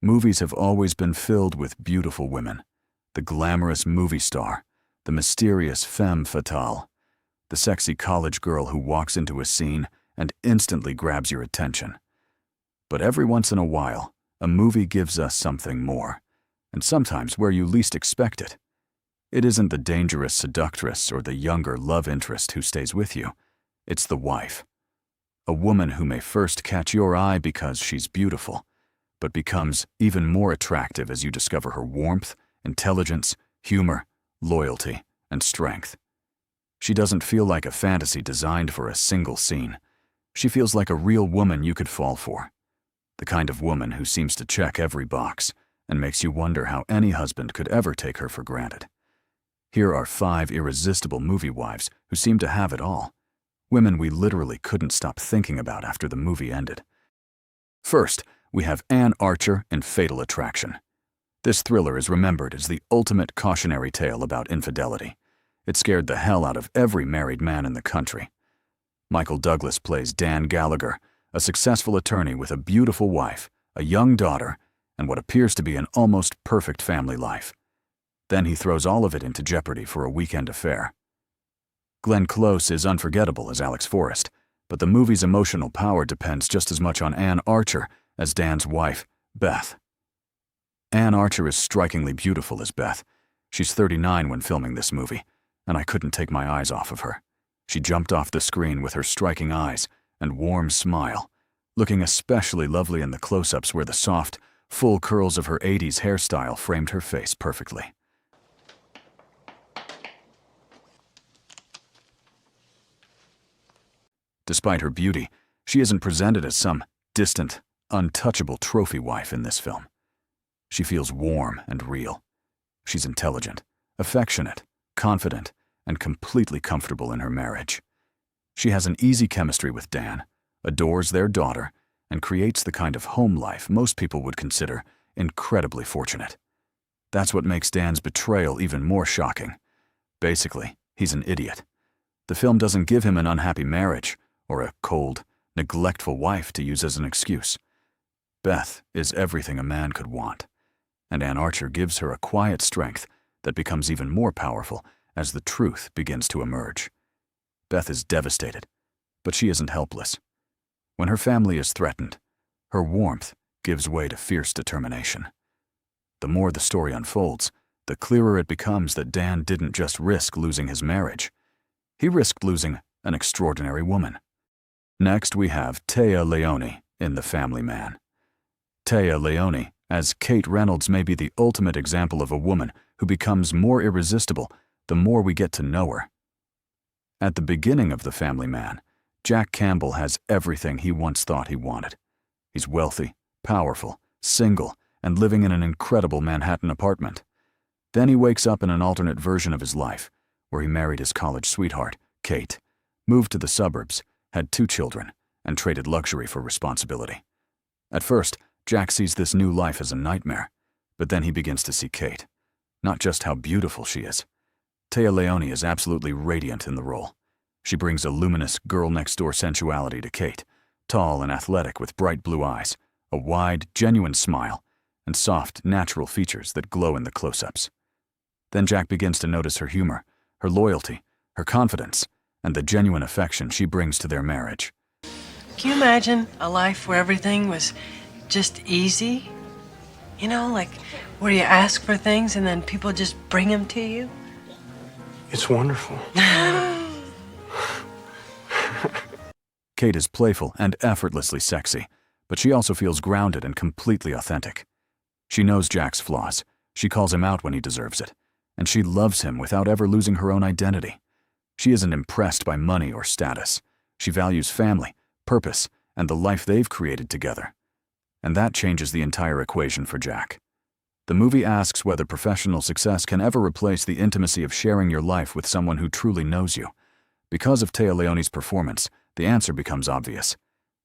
Movies have always been filled with beautiful women. The glamorous movie star, the mysterious femme fatale, the sexy college girl who walks into a scene and instantly grabs your attention. But every once in a while, a movie gives us something more, and sometimes where you least expect it. It isn't the dangerous seductress or the younger love interest who stays with you. It's the wife. A woman who may first catch your eye because she's beautiful, but becomes even more attractive as you discover her warmth, intelligence, humor, loyalty, and strength. She doesn't feel like a fantasy designed for a single scene. She feels like a real woman you could fall for. The kind of woman who seems to check every box and makes you wonder how any husband could ever take her for granted. Here are 5 irresistible movie wives who seem to have it all. Women we literally couldn't stop thinking about after the movie ended. First, we have Anne Archer in Fatal Attraction. This thriller is remembered as the ultimate cautionary tale about infidelity. It scared the hell out of every married man in the country. Michael Douglas plays Dan Gallagher, a successful attorney with a beautiful wife, a young daughter, and what appears to be an almost perfect family life. Then he throws all of it into jeopardy for a weekend affair. Glenn Close is unforgettable as Alex Forrest, but the movie's emotional power depends just as much on Anne Archer as Dan's wife, Beth. Anne Archer is strikingly beautiful as Beth. She's 39 when filming this movie, and I couldn't take my eyes off of her. She jumped off the screen with her striking eyes and warm smile, looking especially lovely in the close-ups where the soft, full curls of her 80s hairstyle framed her face perfectly. Despite her beauty, she isn't presented as some distant, untouchable trophy wife in this film. She feels warm and real. She's intelligent, affectionate, confident, and completely comfortable in her marriage. She has an easy chemistry with Dan, adores their daughter, and creates the kind of home life most people would consider incredibly fortunate. That's what makes Dan's betrayal even more shocking. Basically, he's an idiot. The film doesn't give him an unhappy marriage or a cold, neglectful wife to use as an excuse. Beth is everything a man could want, and Anne Archer gives her a quiet strength that becomes even more powerful as the truth begins to emerge. Beth is devastated, but she isn't helpless. When her family is threatened, her warmth gives way to fierce determination. The more the story unfolds, the clearer it becomes that Dan didn't just risk losing his marriage. He risked losing an extraordinary woman. Next, we have Téa Leoni in The Family Man. Téa Leoni, as Kate Reynolds, may be the ultimate example of a woman who becomes more irresistible the more we get to know her. At the beginning of The Family Man, Jack Campbell has everything he once thought he wanted. He's wealthy, powerful, single, and living in an incredible Manhattan apartment. Then he wakes up in an alternate version of his life, where he married his college sweetheart, Kate, moved to the suburbs, had 2 children, and traded luxury for responsibility. At first, Jack sees this new life as a nightmare, but then he begins to see Kate. Not just how beautiful she is. Téa Leoni is absolutely radiant in the role. She brings a luminous, girl-next-door sensuality to Kate, tall and athletic with bright blue eyes, a wide, genuine smile, and soft, natural features that glow in the close-ups. Then Jack begins to notice her humor, her loyalty, her confidence, and the genuine affection she brings to their marriage. Can you imagine a life where everything was just easy? You know, like where you ask for things and then people just bring them to you? It's wonderful. Kate is playful and effortlessly sexy, but she also feels grounded and completely authentic. She knows Jack's flaws, she calls him out when he deserves it, and she loves him without ever losing her own identity. She isn't impressed by money or status. She values family, purpose, and the life they've created together. And that changes the entire equation for Jack. The movie asks whether professional success can ever replace the intimacy of sharing your life with someone who truly knows you. Because of Téa Leoni's performance, the answer becomes obvious.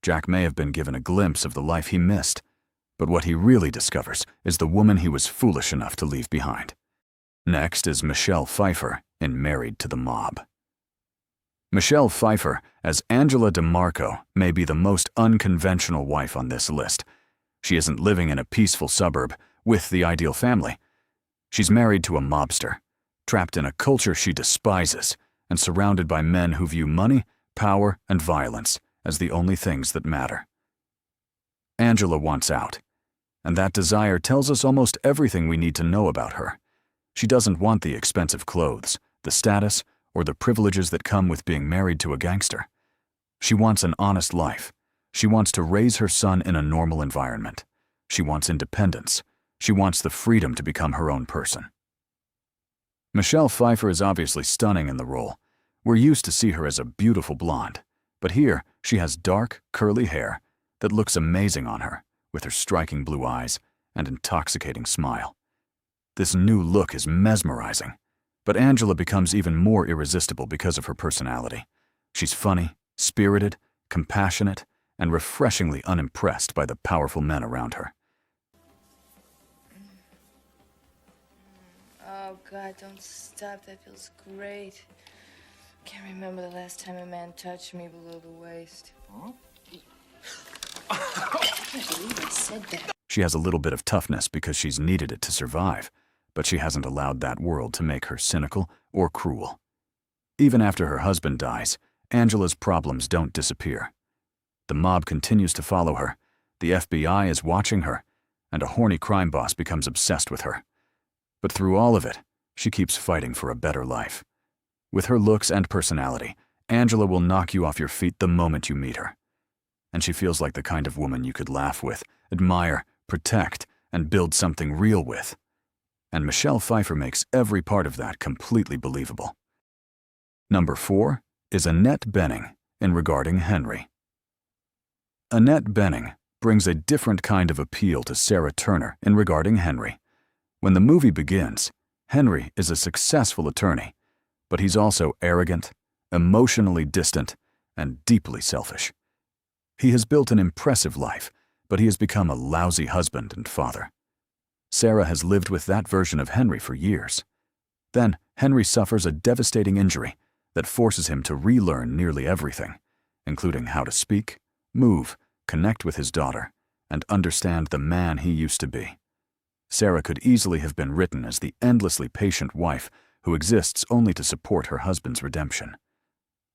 Jack may have been given a glimpse of the life he missed, but what he really discovers is the woman he was foolish enough to leave behind. Next is Michelle Pfeiffer in Married to the Mob. Michelle Pfeiffer, as Angela DeMarco, may be the most unconventional wife on this list. She isn't living in a peaceful suburb with the ideal family. She's married to a mobster, trapped in a culture she despises, and surrounded by men who view money, power, and violence as the only things that matter. Angela wants out, and that desire tells us almost everything we need to know about her. She doesn't want the expensive clothes, the status, or the privileges that come with being married to a gangster. She wants an honest life. She wants to raise her son in a normal environment. She wants independence. She wants the freedom to become her own person. Michelle Pfeiffer is obviously stunning in the role. We're used to see her as a beautiful blonde, but here she has dark, curly hair that looks amazing on her, with her striking blue eyes and intoxicating smile. This new look is mesmerizing, but Angela becomes even more irresistible because of her personality. She's funny, spirited, compassionate, and refreshingly unimpressed by the powerful men around her. Oh, God, don't stop. That feels great. Can't remember the last time a man touched me below the waist. Huh? I can't believe I said that. She has a little bit of toughness because she's needed it to survive, but she hasn't allowed that world to make her cynical or cruel. Even after her husband dies, Angela's problems don't disappear. The mob continues to follow her, the FBI is watching her, and a horny crime boss becomes obsessed with her. But through all of it, she keeps fighting for a better life. With her looks and personality, Angela will knock you off your feet the moment you meet her. And she feels like the kind of woman you could laugh with, admire, protect, and build something real with. And Michelle Pfeiffer makes every part of that completely believable. Number 4 is Annette Bening in Regarding Henry. Annette Bening brings a different kind of appeal to Sarah Turner in Regarding Henry. When the movie begins, Henry is a successful attorney, but he's also arrogant, emotionally distant, and deeply selfish. He has built an impressive life, but he has become a lousy husband and father. Sarah has lived with that version of Henry for years. Then Henry suffers a devastating injury that forces him to relearn nearly everything, including how to speak, move, connect with his daughter, and understand the man he used to be. Sarah could easily have been written as the endlessly patient wife who exists only to support her husband's redemption.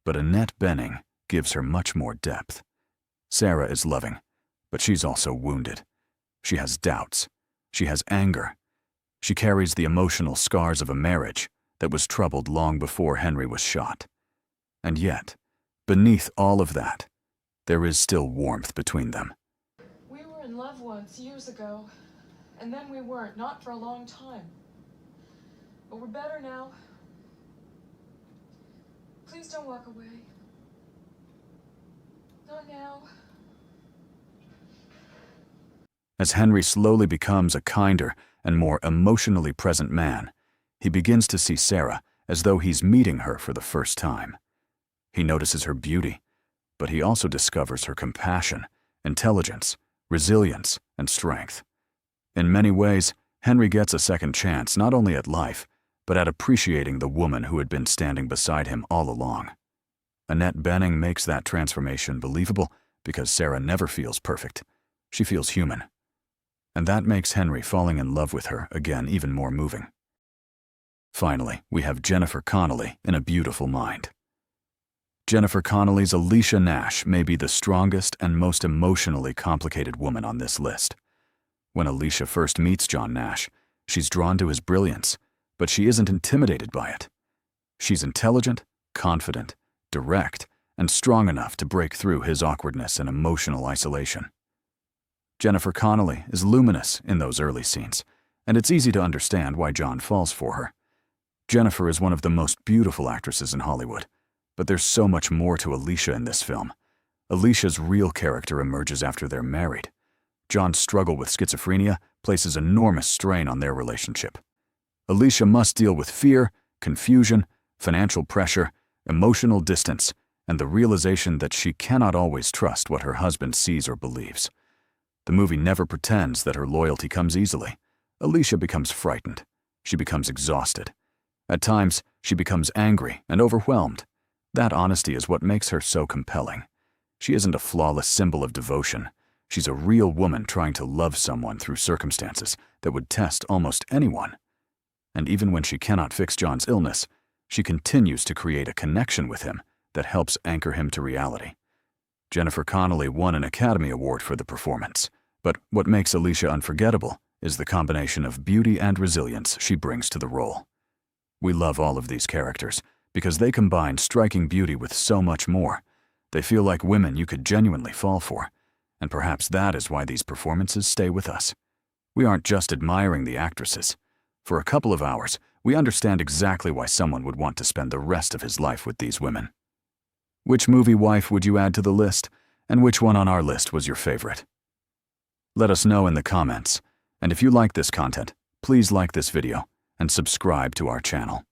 But Annette Bening gives her much more depth. Sarah is loving, but she's also wounded. She has doubts. She has anger. She carries the emotional scars of a marriage that was troubled long before Henry was shot. And yet, beneath all of that, there is still warmth between them. We were in love once, years ago, and then we weren't, not for a long time. But we're better now. Please don't walk away. Not now. As Henry slowly becomes a kinder and more emotionally present man, he begins to see Sarah as though he's meeting her for the first time. He notices her beauty, but he also discovers her compassion, intelligence, resilience, and strength. In many ways, Henry gets a second chance not only at life, but at appreciating the woman who had been standing beside him all along. Annette Bening makes that transformation believable because Sarah never feels perfect. She feels human. And that makes Henry falling in love with her again even more moving. Finally, we have Jennifer Connelly in A Beautiful Mind. Jennifer Connelly's Alicia Nash may be the strongest and most emotionally complicated woman on this list. When Alicia first meets John Nash, she's drawn to his brilliance, but she isn't intimidated by it. She's intelligent, confident, direct, and strong enough to break through his awkwardness and emotional isolation. Jennifer Connelly is luminous in those early scenes, and it's easy to understand why John falls for her. Jennifer is one of the most beautiful actresses in Hollywood, but there's so much more to Alicia in this film. Alicia's real character emerges after they're married. John's struggle with schizophrenia places enormous strain on their relationship. Alicia must deal with fear, confusion, financial pressure, emotional distance, and the realization that she cannot always trust what her husband sees or believes. The movie never pretends that her loyalty comes easily. Alicia becomes frightened. She becomes exhausted. At times, she becomes angry and overwhelmed. That honesty is what makes her so compelling. She isn't a flawless symbol of devotion. She's a real woman trying to love someone through circumstances that would test almost anyone. And even when she cannot fix John's illness, she continues to create a connection with him that helps anchor him to reality. Jennifer Connelly won an Academy Award for the performance, but what makes Alicia unforgettable is the combination of beauty and resilience she brings to the role. We love all of these characters because they combine striking beauty with so much more. They feel like women you could genuinely fall for, and perhaps that is why these performances stay with us. We aren't just admiring the actresses. For a couple of hours, we understand exactly why someone would want to spend the rest of his life with these women. Which movie wife would you add to the list, and which one on our list was your favorite? Let us know in the comments, and if you like this content, please like this video and subscribe to our channel.